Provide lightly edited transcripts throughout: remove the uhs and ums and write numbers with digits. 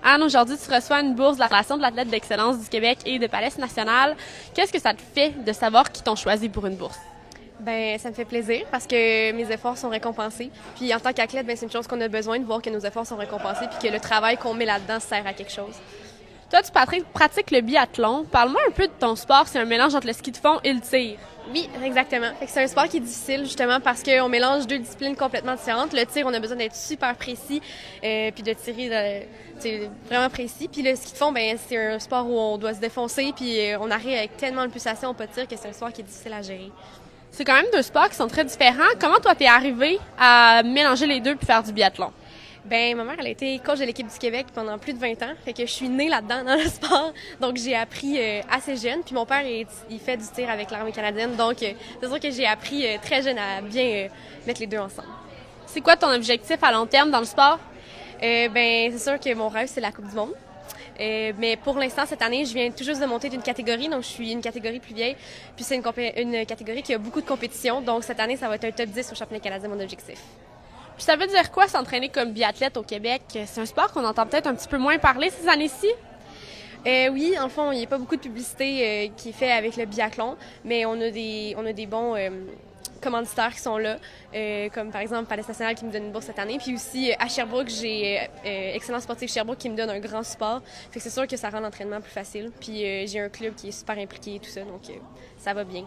Anne, aujourd'hui, tu reçois une bourse de la Fédération de l'athlète d'excellence du Québec et de Palais national. Qu'est-ce que ça te fait de savoir qu'ils t'ont choisi pour une bourse? Ben, ça me fait plaisir parce que mes efforts sont récompensés. Puis en tant qu'athlète, ben, c'est une chose qu'on a besoin de voir que nos efforts sont récompensés puis que le travail qu'on met là-dedans sert à quelque chose. Toi, tu pratiques le biathlon. Parle-moi un peu de ton sport. C'est un mélange entre le ski de fond et le tir. Oui, exactement. Fait que c'est un sport qui est difficile justement parce qu'on mélange deux disciplines complètement différentes. Le tir, on a besoin d'être super précis puis de tirer vraiment précis. Puis le ski de fond, ben c'est un sport où on doit se défoncer puis on arrive avec tellement de pulsations au pas de tir que c'est un sport qui est difficile à gérer. C'est quand même deux sports qui sont très différents. Comment toi, t'es arrivé à mélanger les deux puis faire du biathlon? Ben, ma mère, elle a été coach de l'équipe du Québec pendant plus de 20 ans. Fait que je suis née là-dedans, dans le sport. Donc, j'ai appris assez jeune. Puis mon père, il fait du tir avec l'armée canadienne. Donc, c'est sûr que j'ai appris très jeune à bien mettre les deux ensemble. C'est quoi ton objectif à long terme dans le sport? Ben, c'est sûr que mon rêve, c'est la Coupe du monde. Mais pour l'instant, cette année, je viens tout juste de monter d'une catégorie, donc je suis une catégorie plus vieille. Puis c'est une catégorie qui a beaucoup de compétition. Donc cette année, ça va être un top 10 au championnat canadien, mon objectif. Puis ça veut dire quoi s'entraîner comme biathlète au Québec? C'est un sport qu'on entend peut-être un petit peu moins parler ces années-ci. Oui, en fond, il n'y a pas beaucoup de publicité qui est faite avec le biathlon, mais on a des bons commanditaires qui sont là, comme par exemple Palais national qui me donne une bourse cette année. Puis aussi à Sherbrooke, j'ai Excellence sportive Sherbrooke qui me donne un grand support. Fait que c'est sûr que ça rend l'entraînement plus facile. Puis j'ai un club qui est super impliqué et tout ça, donc ça va bien.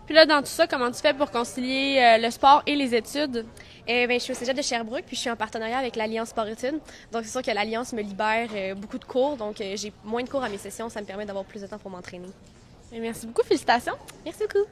Puis là, dans tout ça, comment tu fais pour concilier le sport et les études? Ben, je suis au cégep de Sherbrooke, puis je suis en partenariat avec l'Alliance Sport-Études. Donc, c'est sûr que l'Alliance me libère beaucoup de cours. Donc, j'ai moins de cours à mes sessions. Ça me permet d'avoir plus de temps pour m'entraîner. Et merci beaucoup. Félicitations. Merci beaucoup.